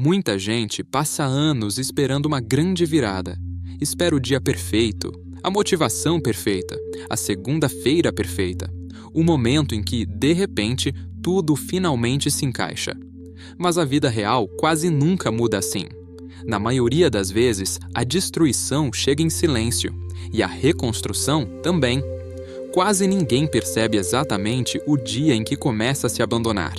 Muita gente passa anos esperando uma grande virada. Espera o dia perfeito, a motivação perfeita, a segunda-feira perfeita, o momento em que, de repente, tudo finalmente se encaixa. Mas a vida real quase nunca muda assim. Na maioria das vezes, a destruição chega em silêncio e a reconstrução também. Quase ninguém percebe exatamente o dia em que começa a se abandonar,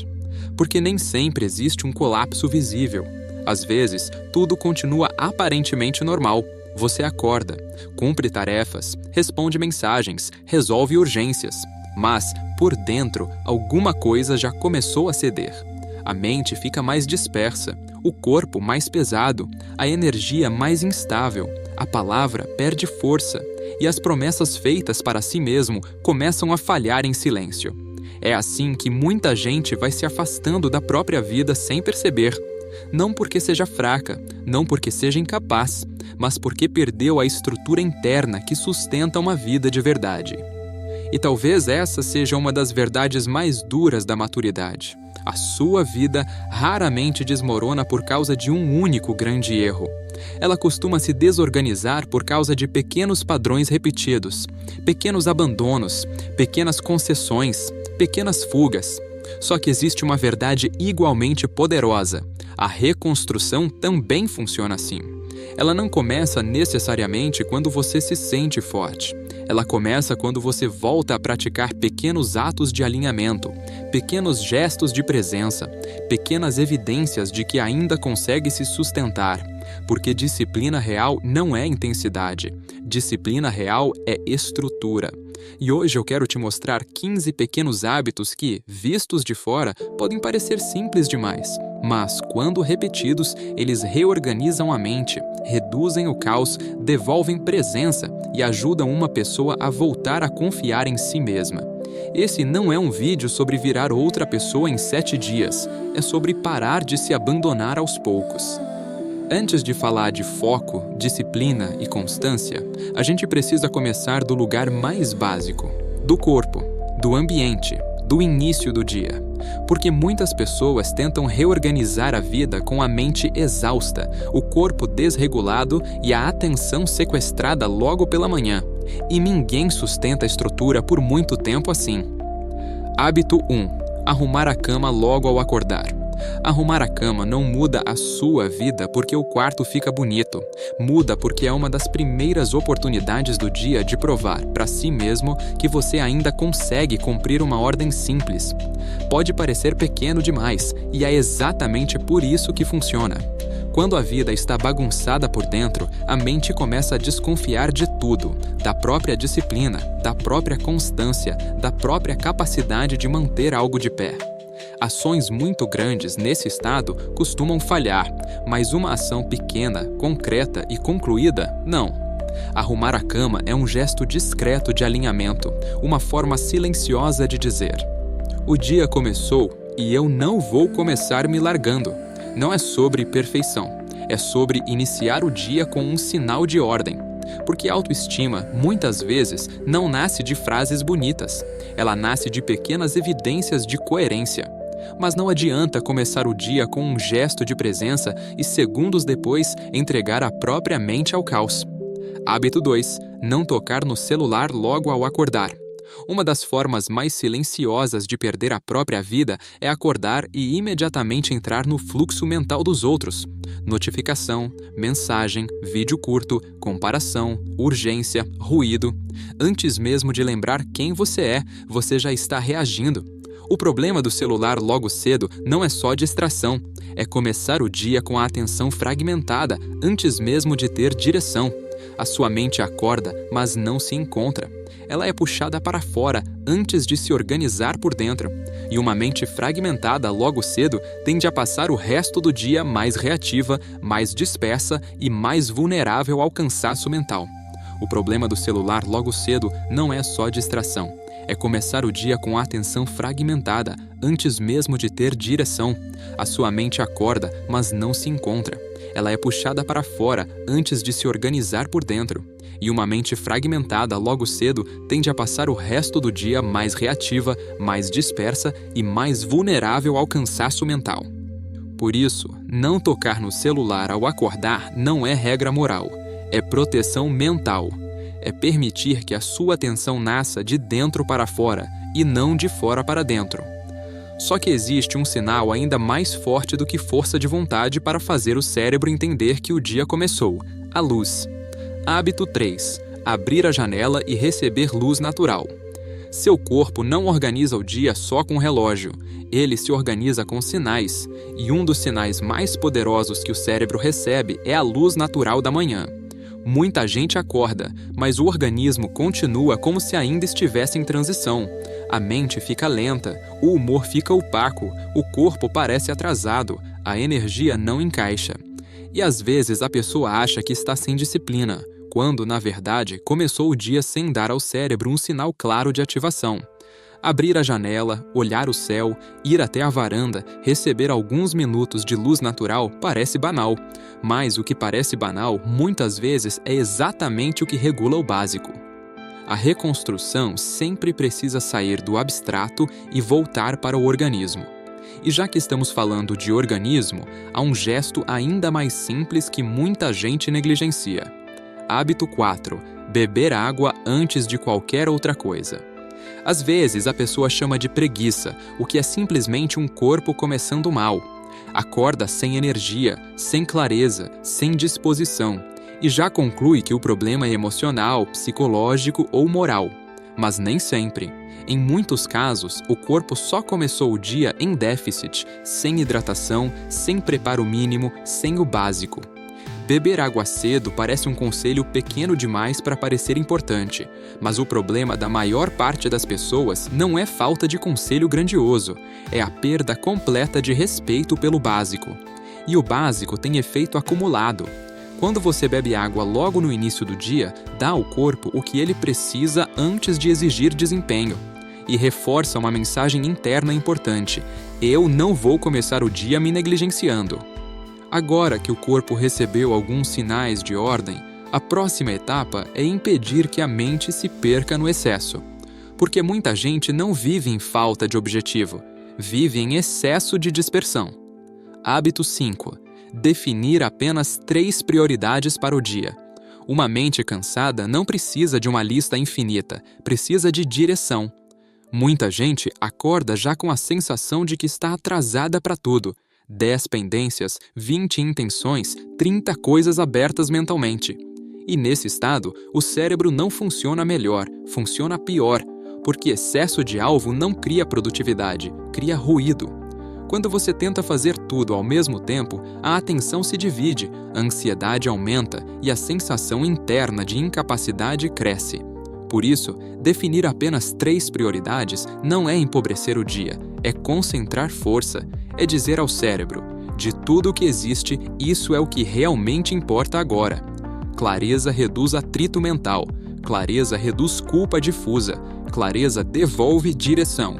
porque nem sempre existe um colapso visível. Às vezes, tudo continua aparentemente normal. Você acorda, cumpre tarefas, responde mensagens, resolve urgências. Mas, por dentro, alguma coisa já começou a ceder. A mente fica mais dispersa, o corpo mais pesado, a energia mais instável, a palavra perde força e as promessas feitas para si mesmo começam a falhar em silêncio. É assim que muita gente vai se afastando da própria vida sem perceber. Não porque seja fraca, não porque seja incapaz, mas porque perdeu a estrutura interna que sustenta uma vida de verdade. E talvez essa seja uma das verdades mais duras da maturidade. A sua vida raramente desmorona por causa de um único grande erro. Ela costuma se desorganizar por causa de pequenos padrões repetidos, pequenos abandonos, pequenas concessões, pequenas fugas. Só que existe uma verdade igualmente poderosa. A reconstrução também funciona assim. Ela não começa necessariamente quando você se sente forte. Ela começa quando você volta a praticar pequenos atos de alinhamento, pequenos gestos de presença, pequenas evidências de que ainda consegue se sustentar. Porque disciplina real não é intensidade. Disciplina real é estrutura. E hoje eu quero te mostrar 15 pequenos hábitos que, vistos de fora, podem parecer simples demais. Mas, quando repetidos, eles reorganizam a mente, reduzem o caos, devolvem presença e ajudam uma pessoa a voltar a confiar em si mesma. Esse não é um vídeo sobre virar outra pessoa em 7 dias. É sobre parar de se abandonar aos poucos. Antes de falar de foco, disciplina e constância, a gente precisa começar do lugar mais básico, do corpo, do ambiente, do início do dia. Porque muitas pessoas tentam reorganizar a vida com a mente exausta, o corpo desregulado e a atenção sequestrada logo pela manhã. E ninguém sustenta a estrutura por muito tempo assim. Hábito 1. Arrumar a cama logo ao acordar. Arrumar a cama não muda a sua vida porque o quarto fica bonito. Muda porque é uma das primeiras oportunidades do dia de provar para si mesmo que você ainda consegue cumprir uma ordem simples. Pode parecer pequeno demais, e é exatamente por isso que funciona. Quando a vida está bagunçada por dentro, a mente começa a desconfiar de tudo, da própria disciplina, da própria constância, da própria capacidade de manter algo de pé. Ações muito grandes nesse estado costumam falhar, mas uma ação pequena, concreta e concluída, não. Arrumar a cama é um gesto discreto de alinhamento, uma forma silenciosa de dizer: o dia começou e eu não vou começar me largando. Não é sobre perfeição, é sobre iniciar o dia com um sinal de ordem. Porque a autoestima, muitas vezes, não nasce de frases bonitas. Ela nasce de pequenas evidências de coerência. Mas não adianta começar o dia com um gesto de presença e segundos depois entregar a própria mente ao caos. Hábito 2. Não tocar no celular logo ao acordar. Uma das formas mais silenciosas de perder a própria vida é acordar e imediatamente entrar no fluxo mental dos outros. Notificação, mensagem, vídeo curto, comparação, urgência, ruído. Antes mesmo de lembrar quem você já está reagindo. O problema do celular logo cedo não é só distração, é começar o dia com a atenção fragmentada antes mesmo de ter direção. A sua mente acorda, mas não se encontra. Ela é puxada para fora antes de se organizar por dentro. E uma mente fragmentada logo cedo tende a passar o resto do dia mais reativa, mais dispersa e mais vulnerável ao cansaço mental. O problema do celular logo cedo não é só distração. É começar o dia com a atenção fragmentada, antes mesmo de ter direção. A sua mente acorda, mas não se encontra. Ela é puxada para fora antes de se organizar por dentro. E uma mente fragmentada logo cedo tende a passar o resto do dia mais reativa, mais dispersa e mais vulnerável ao cansaço mental. Por isso, não tocar no celular ao acordar não é regra moral, é proteção mental. É permitir que a sua atenção nasça de dentro para fora e não de fora para dentro. Só que existe um sinal ainda mais forte do que força de vontade para fazer o cérebro entender que o dia começou: a luz. Hábito 3. Abrir a janela e receber luz natural. Seu corpo não organiza o dia só com o relógio, ele se organiza com sinais, e um dos sinais mais poderosos que o cérebro recebe é a luz natural da manhã. Muita gente acorda, mas o organismo continua como se ainda estivesse em transição. A mente fica lenta, o humor fica opaco, o corpo parece atrasado, a energia não encaixa. E às vezes a pessoa acha que está sem disciplina, quando, na verdade, começou o dia sem dar ao cérebro um sinal claro de ativação. Abrir a janela, olhar o céu, ir até a varanda, receber alguns minutos de luz natural parece banal, mas o que parece banal, muitas vezes, é exatamente o que regula o básico. A reconstrução sempre precisa sair do abstrato e voltar para o organismo. E já que estamos falando de organismo, há um gesto ainda mais simples que muita gente negligencia. Hábito 4. Beber água antes de qualquer outra coisa. Às vezes, a pessoa chama de preguiça, o que é simplesmente um corpo começando mal. Acorda sem energia, sem clareza, sem disposição, e já conclui que o problema é emocional, psicológico ou moral. Mas nem sempre. Em muitos casos, o corpo só começou o dia em déficit, sem hidratação, sem preparo mínimo, sem o básico. Beber água cedo parece um conselho pequeno demais para parecer importante, mas o problema da maior parte das pessoas não é falta de conselho grandioso, é a perda completa de respeito pelo básico. E o básico tem efeito acumulado. Quando você bebe água logo no início do dia, dá ao corpo o que ele precisa antes de exigir desempenho. E reforça uma mensagem interna importante: eu não vou começar o dia me negligenciando. Agora que o corpo recebeu alguns sinais de ordem, a próxima etapa é impedir que a mente se perca no excesso. Porque muita gente não vive em falta de objetivo, vive em excesso de dispersão. Hábito 5. Definir apenas 3 prioridades para o dia. Uma mente cansada não precisa de uma lista infinita, precisa de direção. Muita gente acorda já com a sensação de que está atrasada para tudo. 10 pendências, 20 intenções, 30 coisas abertas mentalmente. E nesse estado, o cérebro não funciona melhor, funciona pior, porque excesso de alvo não cria produtividade, cria ruído. Quando você tenta fazer tudo ao mesmo tempo, a atenção se divide, a ansiedade aumenta e a sensação interna de incapacidade cresce. Por isso, definir apenas 3 prioridades não é empobrecer o dia, é concentrar força, é dizer ao cérebro: de tudo o que existe, isso é o que realmente importa agora. Clareza reduz atrito mental, clareza reduz culpa difusa, clareza devolve direção.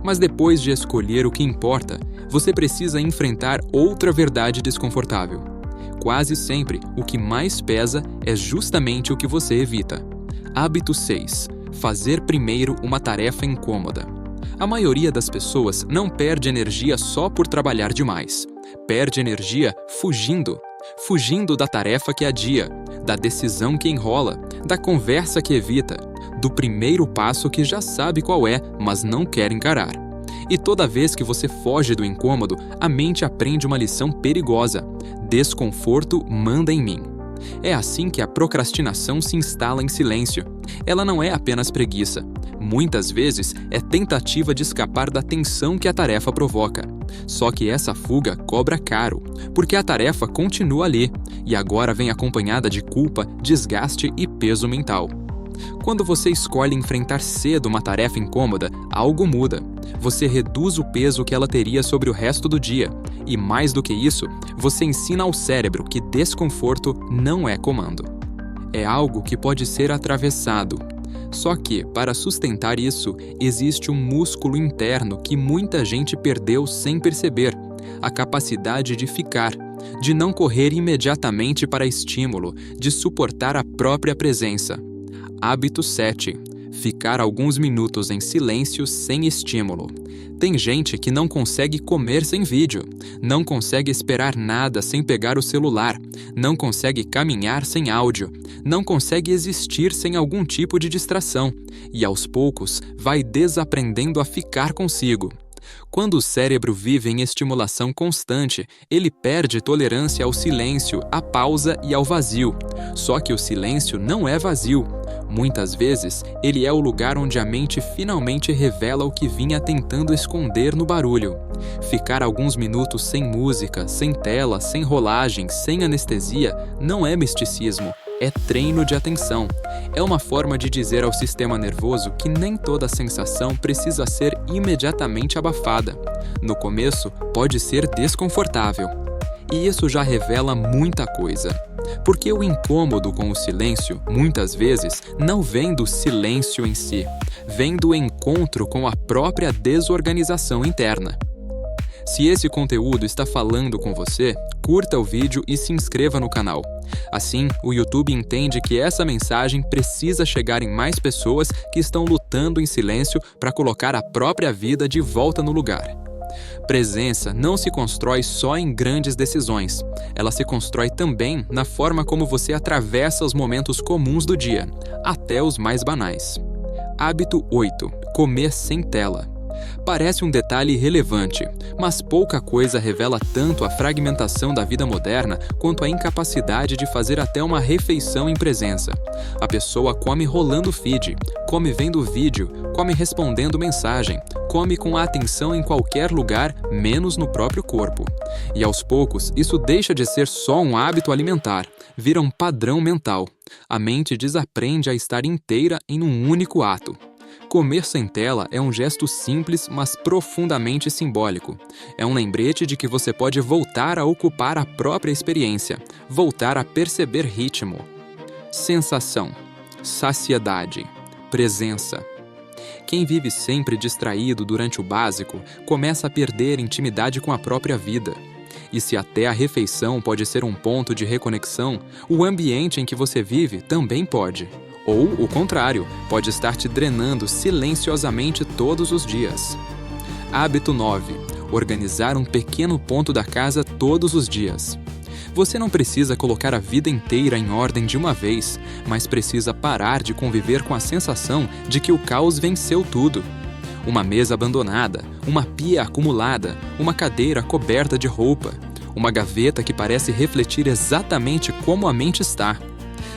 Mas depois de escolher o que importa, você precisa enfrentar outra verdade desconfortável. Quase sempre, o que mais pesa é justamente o que você evita. Hábito 6. Fazer primeiro uma tarefa incômoda. A maioria das pessoas não perde energia só por trabalhar demais. Perde energia fugindo da tarefa que adia, da decisão que enrola, da conversa que evita, do primeiro passo que já sabe qual é, mas não quer encarar. E toda vez que você foge do incômodo, a mente aprende uma lição perigosa: desconforto manda em mim. É assim que a procrastinação se instala em silêncio. Ela não é apenas preguiça. Muitas vezes é tentativa de escapar da tensão que a tarefa provoca. Só que essa fuga cobra caro, porque a tarefa continua ali, e agora vem acompanhada de culpa, desgaste e peso mental. Quando você escolhe enfrentar cedo uma tarefa incômoda, algo muda. Você reduz o peso que ela teria sobre o resto do dia. E mais do que isso, você ensina ao cérebro que desconforto não é comando. É algo que pode ser atravessado. Só que, para sustentar isso, existe um músculo interno que muita gente perdeu sem perceber: a capacidade de ficar, de não correr imediatamente para estímulo, de suportar a própria presença. Hábito 7. Ficar alguns minutos em silêncio sem estímulo. Tem gente que não consegue comer sem vídeo, não consegue esperar nada sem pegar o celular, não consegue caminhar sem áudio, não consegue existir sem algum tipo de distração e, aos poucos, vai desaprendendo a ficar consigo. Quando o cérebro vive em estimulação constante, ele perde tolerância ao silêncio, à pausa e ao vazio. Só que o silêncio não é vazio. Muitas vezes, ele é o lugar onde a mente finalmente revela o que vinha tentando esconder no barulho. Ficar alguns minutos sem música, sem tela, sem rolagem, sem anestesia, não é misticismo, é treino de atenção. É uma forma de dizer ao sistema nervoso que nem toda sensação precisa ser imediatamente abafada. No começo, pode ser desconfortável. E isso já revela muita coisa. Porque o incômodo com o silêncio, muitas vezes, não vem do silêncio em si, vem do encontro com a própria desorganização interna. Se esse conteúdo está falando com você, curta o vídeo e se inscreva no canal. Assim, o YouTube entende que essa mensagem precisa chegar em mais pessoas que estão lutando em silêncio para colocar a própria vida de volta no lugar. Presença não se constrói só em grandes decisões. Ela se constrói também na forma como você atravessa os momentos comuns do dia, até os mais banais. Hábito 8. Comer sem tela. Parece um detalhe irrelevante, mas pouca coisa revela tanto a fragmentação da vida moderna quanto a incapacidade de fazer até uma refeição em presença. A pessoa come rolando feed, come vendo vídeo, come respondendo mensagem, come com a atenção em qualquer lugar, menos no próprio corpo. E aos poucos, isso deixa de ser só um hábito alimentar, vira um padrão mental. A mente desaprende a estar inteira em um único ato. Comer sem tela é um gesto simples, mas profundamente simbólico. É um lembrete de que você pode voltar a ocupar a própria experiência, voltar a perceber ritmo, sensação, saciedade, presença. Quem vive sempre distraído durante o básico, começa a perder intimidade com a própria vida. E se até a refeição pode ser um ponto de reconexão, o ambiente em que você vive também pode. Ou, o contrário, pode estar te drenando silenciosamente todos os dias. Hábito 9. Organizar um pequeno ponto da casa todos os dias. Você não precisa colocar a vida inteira em ordem de uma vez, mas precisa parar de conviver com a sensação de que o caos venceu tudo. Uma mesa abandonada, uma pia acumulada, uma cadeira coberta de roupa, uma gaveta que parece refletir exatamente como a mente está.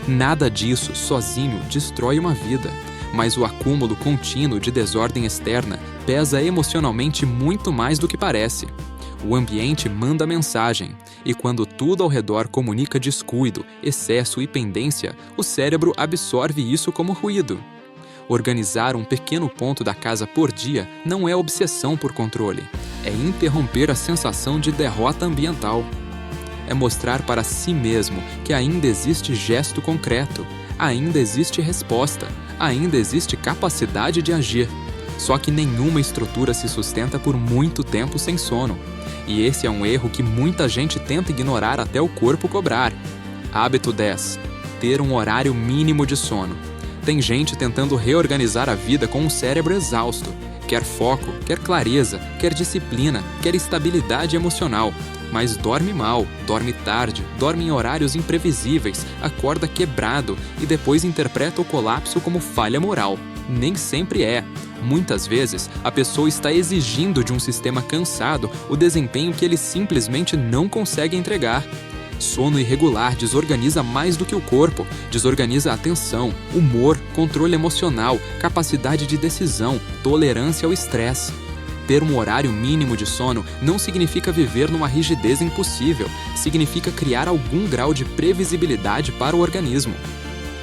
Nada disso, sozinho, destrói uma vida, mas o acúmulo contínuo de desordem externa pesa emocionalmente muito mais do que parece. O ambiente manda mensagem, e quando tudo ao redor comunica descuido, excesso e pendência, o cérebro absorve isso como ruído. Organizar um pequeno ponto da casa por dia não é obsessão por controle, é interromper a sensação de derrota ambiental. É mostrar para si mesmo que ainda existe gesto concreto, ainda existe resposta, ainda existe capacidade de agir. Só que nenhuma estrutura se sustenta por muito tempo sem sono. E esse é um erro que muita gente tenta ignorar até o corpo cobrar. Hábito 10. Ter um horário mínimo de sono. Tem gente tentando reorganizar a vida com um cérebro exausto. Quer foco, quer clareza, quer disciplina, quer estabilidade emocional. Mas dorme mal, dorme tarde, dorme em horários imprevisíveis, acorda quebrado e depois interpreta o colapso como falha moral. Nem sempre é. Muitas vezes, a pessoa está exigindo de um sistema cansado o desempenho que ele simplesmente não consegue entregar. Sono irregular desorganiza mais do que o corpo, desorganiza a atenção, humor, controle emocional, capacidade de decisão, tolerância ao estresse. Ter um horário mínimo de sono não significa viver numa rigidez impossível, significa criar algum grau de previsibilidade para o organismo.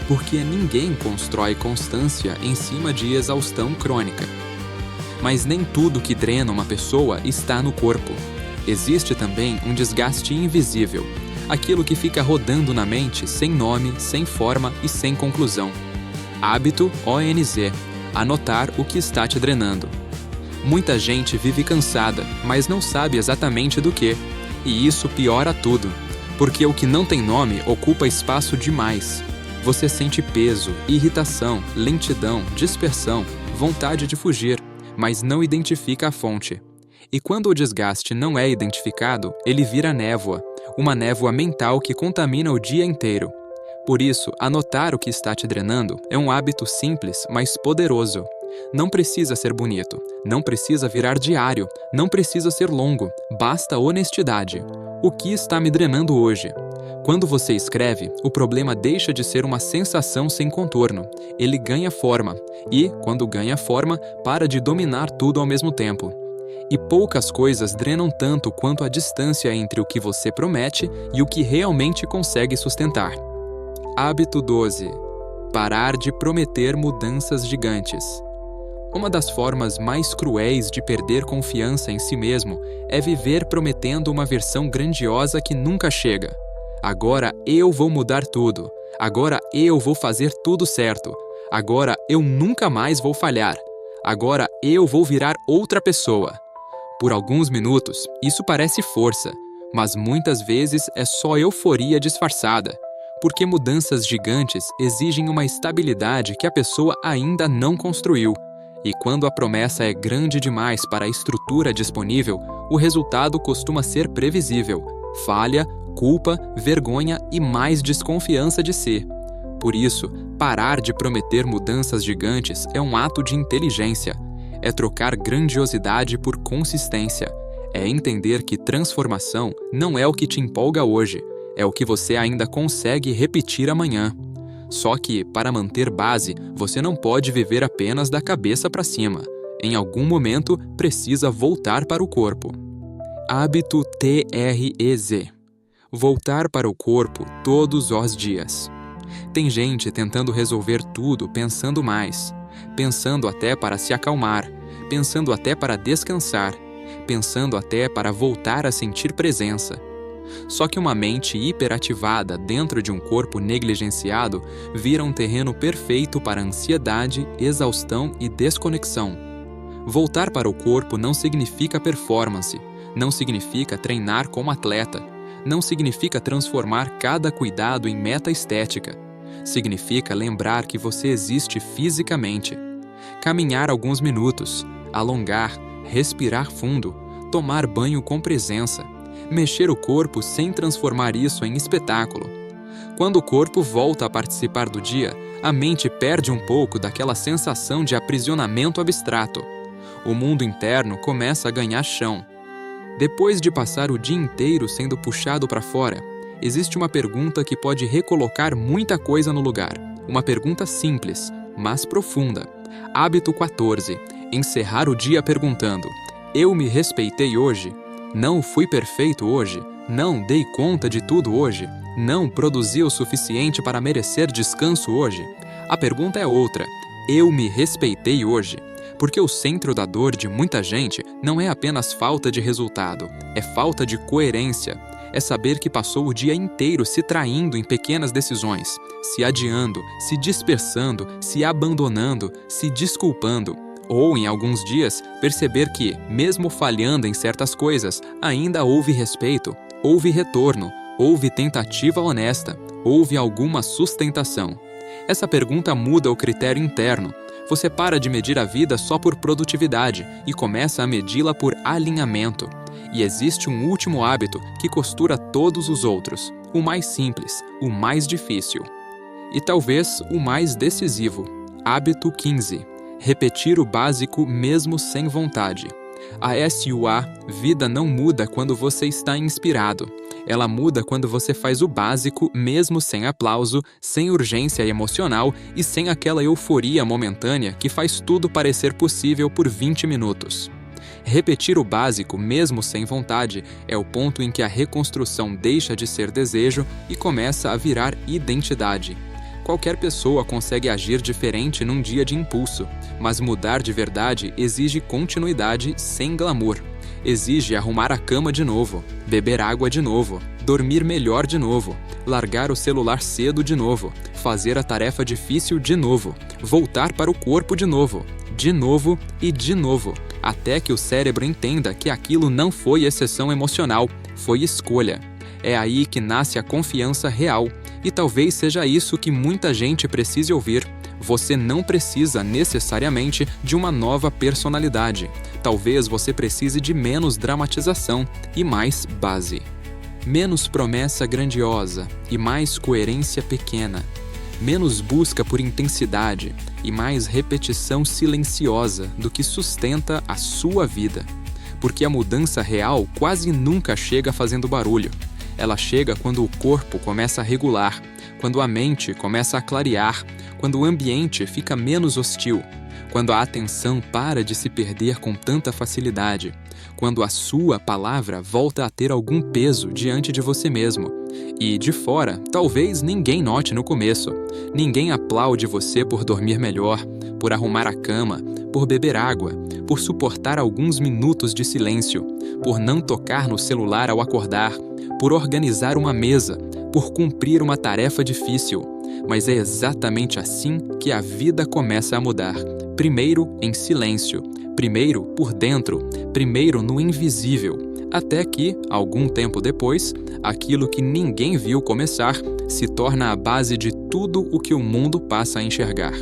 Porque ninguém constrói constância em cima de exaustão crônica. Mas nem tudo que drena uma pessoa está no corpo. Existe também um desgaste invisível, aquilo que fica rodando na mente sem nome, sem forma e sem conclusão. Hábito ONZ. Anotar o que está te drenando. Muita gente vive cansada, mas não sabe exatamente do que. E isso piora tudo, porque o que não tem nome ocupa espaço demais. Você sente peso, irritação, lentidão, dispersão, vontade de fugir, mas não identifica a fonte. E quando o desgaste não é identificado, ele vira névoa, uma névoa mental que contamina o dia inteiro. Por isso, anotar o que está te drenando é um hábito simples, mas poderoso. Não precisa ser bonito, não precisa virar diário, não precisa ser longo, basta honestidade. O que está me drenando hoje? Quando você escreve, o problema deixa de ser uma sensação sem contorno. Ele ganha forma e, quando ganha forma, para de dominar tudo ao mesmo tempo. E poucas coisas drenam tanto quanto a distância entre o que você promete e o que realmente consegue sustentar. Hábito 12. Parar de prometer mudanças gigantes. Uma das formas mais cruéis de perder confiança em si mesmo é viver prometendo uma versão grandiosa que nunca chega. Agora eu vou mudar tudo. Agora eu vou fazer tudo certo. Agora eu nunca mais vou falhar. Agora eu vou virar outra pessoa. Por alguns minutos, isso parece força, mas muitas vezes é só euforia disfarçada, porque mudanças gigantes exigem uma estabilidade que a pessoa ainda não construiu. E quando a promessa é grande demais para a estrutura disponível, o resultado costuma ser previsível: falha, culpa, vergonha e mais desconfiança de si. Por isso, parar de prometer mudanças gigantes é um ato de inteligência. É trocar grandiosidade por consistência. É entender que transformação não é o que te empolga hoje, é o que você ainda consegue repetir amanhã. Só que, para manter base, você não pode viver apenas da cabeça para cima. Em algum momento, precisa voltar para o corpo. Hábito TREZ. Voltar para o corpo todos os dias. Tem gente tentando resolver tudo pensando mais, pensando até para se acalmar, pensando até para descansar, pensando até para voltar a sentir presença. Só que uma mente hiperativada dentro de um corpo negligenciado vira um terreno perfeito para ansiedade, exaustão e desconexão. Voltar para o corpo não significa performance, não significa treinar como atleta, não significa transformar cada cuidado em meta estética. Significa lembrar que você existe fisicamente. Caminhar alguns minutos, alongar, respirar fundo, tomar banho com presença, mexer o corpo sem transformar isso em espetáculo. Quando o corpo volta a participar do dia, a mente perde um pouco daquela sensação de aprisionamento abstrato. O mundo interno começa a ganhar chão. Depois de passar o dia inteiro sendo puxado para fora, existe uma pergunta que pode recolocar muita coisa no lugar. Uma pergunta simples, mas profunda. Hábito 14. Encerrar o dia perguntando: eu me respeitei hoje? Não fui perfeito hoje? Não dei conta de tudo hoje? Não produzi o suficiente para merecer descanso hoje? A pergunta é outra: eu me respeitei hoje? Porque o centro da dor de muita gente não é apenas falta de resultado, é falta de coerência. É saber que passou o dia inteiro se traindo em pequenas decisões, se adiando, se dispersando, se abandonando, se desculpando. Ou, em alguns dias, perceber que, mesmo falhando em certas coisas, ainda houve respeito, houve retorno, houve tentativa honesta, houve alguma sustentação. Essa pergunta muda o critério interno. Você para de medir a vida só por produtividade e começa a medi-la por alinhamento. E existe um último hábito que costura todos os outros, o mais simples, o mais difícil. E talvez o mais decisivo. Hábito 15. Repetir o básico mesmo sem vontade. A SUA, vida não muda quando você está inspirado. Ela muda quando você faz o básico mesmo sem aplauso, sem urgência emocional e sem aquela euforia momentânea que faz tudo parecer possível por 20 minutos. Repetir o básico mesmo sem vontade é o ponto em que a reconstrução deixa de ser desejo e começa a virar identidade. Qualquer pessoa consegue agir diferente num dia de impulso, mas mudar de verdade exige continuidade sem glamour. Exige arrumar a cama de novo, beber água de novo, dormir melhor de novo, largar o celular cedo de novo, fazer a tarefa difícil de novo, voltar para o corpo de novo e de novo, até que o cérebro entenda que aquilo não foi exceção emocional, foi escolha. É aí que nasce a confiança real, E talvez seja isso que muita gente precise ouvir. Você não precisa necessariamente de uma nova personalidade. Talvez você precise de menos dramatização e mais base. Menos promessa grandiosa e mais coerência pequena. Menos busca por intensidade e mais repetição silenciosa do que sustenta a sua vida. Porque a mudança real quase nunca chega fazendo barulho. Ela chega quando o corpo começa a regular, quando a mente começa a clarear, quando o ambiente fica menos hostil, quando a atenção para de se perder com tanta facilidade, quando a sua palavra volta a ter algum peso diante de você mesmo. E de fora, talvez ninguém note no começo. Ninguém aplaude você por dormir melhor, por arrumar a cama, por beber água, por suportar alguns minutos de silêncio, por não tocar no celular ao acordar, por organizar uma mesa, por cumprir uma tarefa difícil. Mas é exatamente assim que a vida começa a mudar. Primeiro em silêncio, primeiro por dentro, primeiro no invisível, até que, algum tempo depois, aquilo que ninguém viu começar se torna a base de tudo o que o mundo passa a enxergar.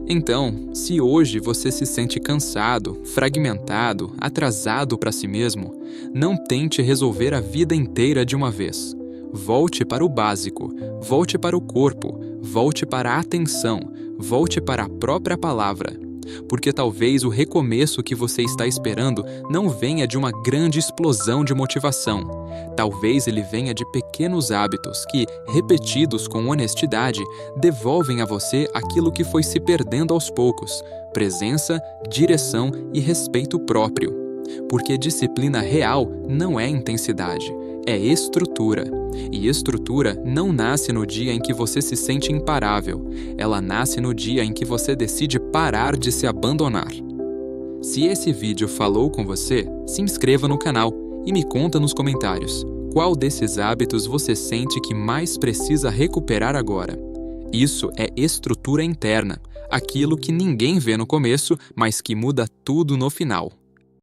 Então, se hoje você se sente cansado, fragmentado, atrasado para si mesmo, não tente resolver a vida inteira de uma vez. Volte para o básico, volte para o corpo, volte para a atenção, volte para a própria palavra. Porque talvez o recomeço que você está esperando não venha de uma grande explosão de motivação. Talvez ele venha de pequenos hábitos que, repetidos com honestidade, devolvem a você aquilo que foi se perdendo aos poucos: presença, direção e respeito próprio. Porque disciplina real não é intensidade, é estrutura. E estrutura não nasce no dia em que você se sente imparável. Ela nasce no dia em que você decide parar de se abandonar. Se esse vídeo falou com você, se inscreva no canal e me conta nos comentários qual desses hábitos você sente que mais precisa recuperar agora. Isso é estrutura interna, aquilo que ninguém vê no começo, mas que muda tudo no final.